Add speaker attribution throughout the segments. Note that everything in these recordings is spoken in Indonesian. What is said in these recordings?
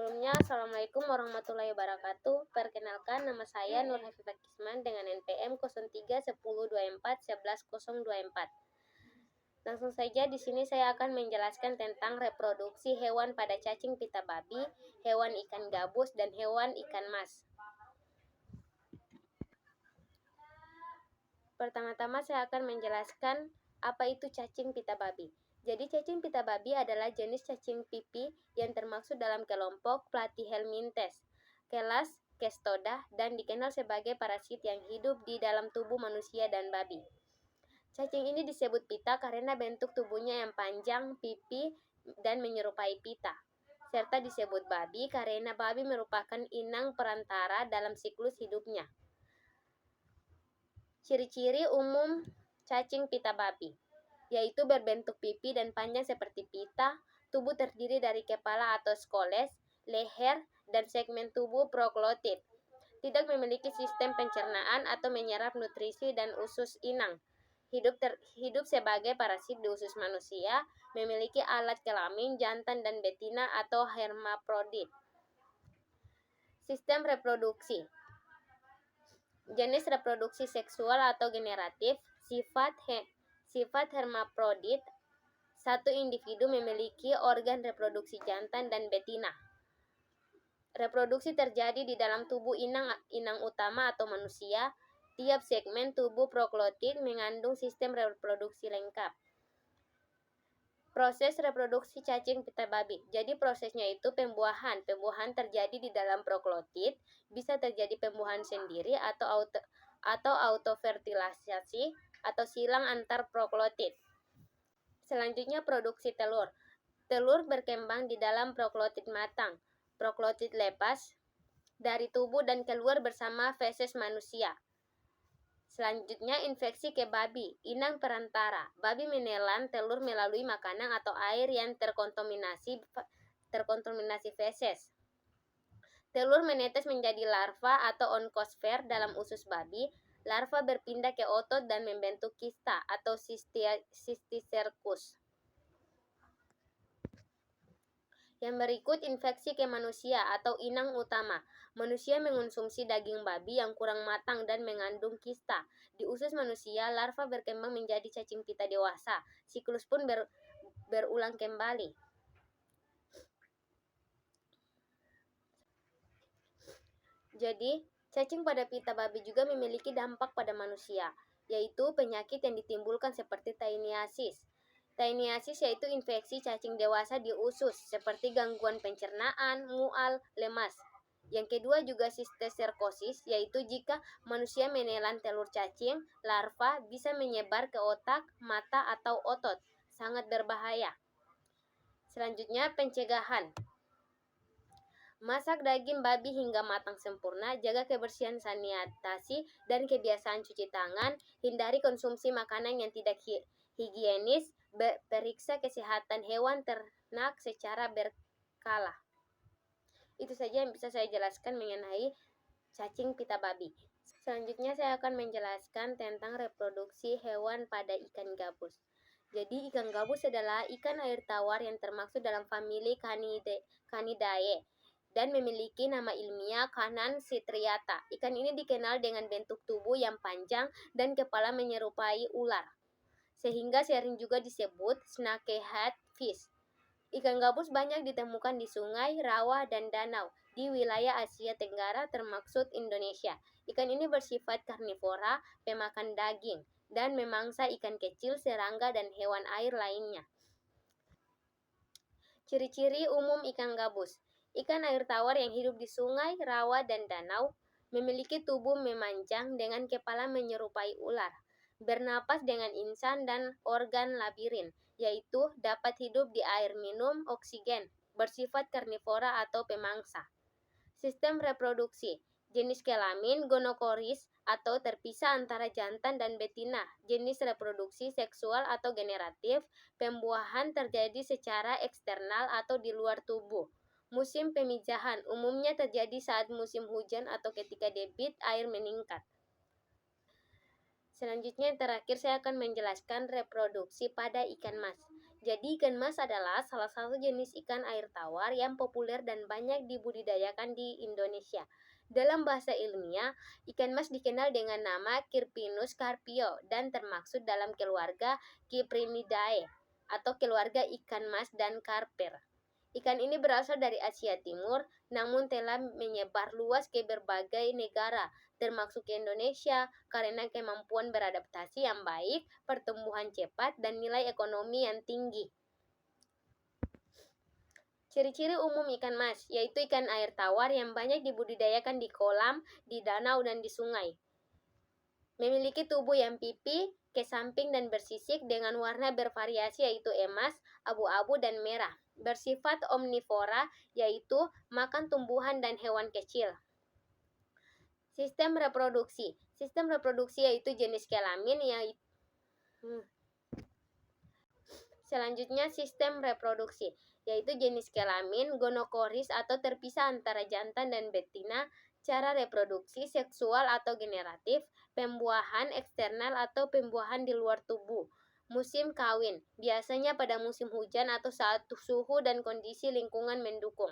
Speaker 1: Sebelumnya, Assalamualaikum warahmatullahi wabarakatuh. Perkenalkan, nama saya Nur Hafifah Kisman dengan NPM 0310241124. Langsung saja di sini saya akan menjelaskan tentang reproduksi hewan pada cacing pita babi, hewan ikan gabus, dan hewan ikan mas. Pertama-tama saya akan menjelaskan apa itu cacing pita babi. Jadi cacing pita babi adalah jenis cacing pipi yang termasuk dalam kelompok Platyhelminthes, kelas Cestoda, dan dikenal sebagai parasit yang hidup di dalam tubuh manusia dan babi. Cacing ini disebut pita karena bentuk tubuhnya yang panjang, pipi, dan menyerupai pita. Serta disebut babi karena babi merupakan inang perantara dalam siklus hidupnya. Ciri-ciri umum cacing pita babi yaitu berbentuk pipi dan panjang seperti pita, tubuh terdiri dari kepala atau skoles, leher, dan segmen tubuh proglotid. Tidak memiliki sistem pencernaan atau menyerap nutrisi dan usus inang. Hidup sebagai parasit di usus manusia, memiliki alat kelamin jantan dan betina atau hermaprodit. Sistem reproduksi. Jenis reproduksi seksual atau generatif, sifat hermaprodit. Satu individu memiliki organ reproduksi jantan dan betina. Reproduksi terjadi di dalam tubuh inang utama atau manusia. Tiap segmen tubuh proglotid mengandung sistem reproduksi lengkap. Proses reproduksi cacing pita babi. Jadi prosesnya itu pembuahan. Pembuahan terjadi di dalam proglotid, bisa terjadi pembuahan sendiri atau autofertilisasi atau silang antar proglotid. Selanjutnya produksi telur. Telur berkembang di dalam proglotid matang. Proglotid lepas dari tubuh dan keluar bersama feses manusia. Selanjutnya infeksi ke babi, inang perantara. Babi menelan telur melalui makanan atau air yang terkontaminasi feses. Telur menetes menjadi larva atau onkosfer dalam usus babi. Larva berpindah ke otot dan membentuk kista atau cysticercus. Yang berikut infeksi ke manusia atau inang utama. Manusia mengonsumsi daging babi yang kurang matang dan mengandung kista. Di usus manusia, larva berkembang menjadi cacing pita dewasa. Siklus pun berulang kembali. Jadi, cacing pada pita babi juga memiliki dampak pada manusia, yaitu penyakit yang ditimbulkan seperti taeniasis. Taeniasis yaitu infeksi cacing dewasa di usus, seperti gangguan pencernaan, mual, lemas. Yang kedua juga cysticercosis, yaitu jika manusia menelan telur cacing, larva bisa menyebar ke otak, mata, atau otot. Sangat berbahaya. Selanjutnya, pencegahan. Masak daging babi hingga matang sempurna, jaga kebersihan sanitasi dan kebiasaan cuci tangan, hindari konsumsi makanan yang tidak higienis, periksa kesehatan hewan ternak secara berkala. Itu saja yang bisa saya jelaskan mengenai cacing pita babi. Selanjutnya saya akan menjelaskan tentang reproduksi hewan pada ikan gabus. Jadi ikan gabus adalah ikan air tawar yang termasuk dalam famili Canidae dan memiliki nama ilmiah Canan citriata. Ikan ini dikenal dengan bentuk tubuh yang panjang dan kepala menyerupai ular, sehingga sering juga disebut snakehead fish. Ikan gabus banyak ditemukan di sungai, rawa, dan danau di wilayah Asia Tenggara termasuk Indonesia. Ikan ini bersifat karnivora, pemakan daging, dan memangsa ikan kecil, serangga, dan hewan air lainnya. Ciri-ciri umum ikan gabus. Ikan air tawar yang hidup di sungai, rawa, dan danau memiliki tubuh memanjang dengan kepala menyerupai ular, bernapas dengan insan dan organ labirin, yaitu dapat hidup di air minum, oksigen, bersifat karnivora atau pemangsa. Sistem reproduksi. Jenis kelamin gonokoris atau terpisah antara jantan dan betina. Jenis reproduksi seksual atau generatif. Pembuahan terjadi secara eksternal atau di luar tubuh. Musim pemijahan umumnya terjadi saat musim hujan atau ketika debit air meningkat. Selanjutnya yang terakhir saya akan menjelaskan reproduksi pada ikan mas. Jadi ikan mas adalah salah satu jenis ikan air tawar yang populer dan banyak dibudidayakan di Indonesia. Dalam bahasa ilmiah, ikan mas dikenal dengan nama Kirpinus carpio dan termaksud dalam keluarga Cyprinidae atau keluarga ikan mas dan karper. Ikan ini berasal dari Asia Timur, namun telah menyebar luas ke berbagai negara, termasuk Indonesia, karena kemampuan beradaptasi yang baik, pertumbuhan cepat, dan nilai ekonomi yang tinggi. Ciri-ciri umum ikan mas, yaitu ikan air tawar yang banyak dibudidayakan di kolam, di danau, dan di sungai. Memiliki tubuh yang pipi, ke samping dan bersisik dengan warna bervariasi yaitu emas, abu-abu, dan merah. Bersifat omnivora yaitu makan tumbuhan dan hewan kecil. Sistem reproduksi. Sistem reproduksi yaitu jenis kelamin Selanjutnya sistem reproduksi yaitu jenis kelamin gonokoris atau terpisah antara jantan dan betina, cara reproduksi seksual atau generatif, pembuahan eksternal atau pembuahan di luar tubuh. Musim kawin, biasanya pada musim hujan atau saat suhu dan kondisi lingkungan mendukung.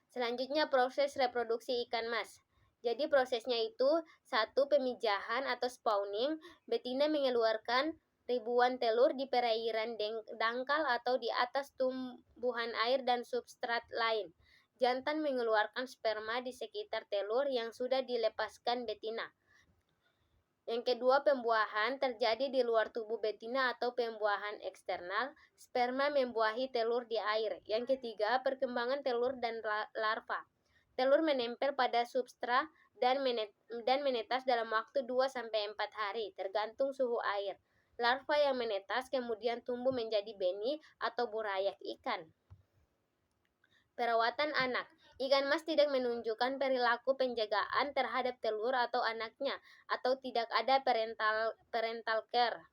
Speaker 1: Selanjutnya proses reproduksi ikan mas. Jadi prosesnya itu, 1. Pemijahan atau spawning, betina mengeluarkan ribuan telur di perairan dangkal atau di atas tumbuhan air dan substrat lain. Jantan mengeluarkan sperma di sekitar telur yang sudah dilepaskan betina. Yang kedua, pembuahan terjadi di luar tubuh betina atau pembuahan eksternal, sperma membuahi telur di air. Yang ketiga, perkembangan telur dan larva. Telur menempel pada substrat dan menetas dalam waktu 2-4 hari, tergantung suhu air. Larva yang menetas kemudian tumbuh menjadi benih atau burayak ikan. Perawatan anak. Ikan mas tidak menunjukkan perilaku penjagaan terhadap telur atau anaknya, atau tidak ada parental care.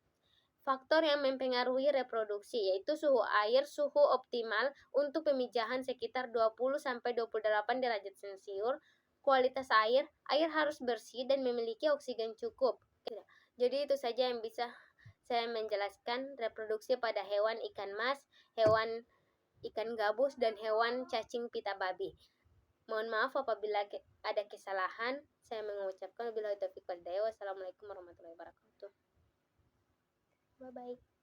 Speaker 1: Faktor yang mempengaruhi reproduksi yaitu suhu air, suhu optimal untuk pemijahan sekitar 20-28 derajat Celcius, kualitas air harus bersih dan memiliki oksigen cukup. Jadi itu saja yang bisa saya menjelaskan reproduksi pada hewan ikan mas, hewan ikan gabus, dan hewan cacing pita babi. Mohon maaf apabila ada kesalahan. Saya mengucapkan wabillahi taufiq wal hidayah. Wassalamualaikum warahmatullahi wabarakatuh. Bye-bye.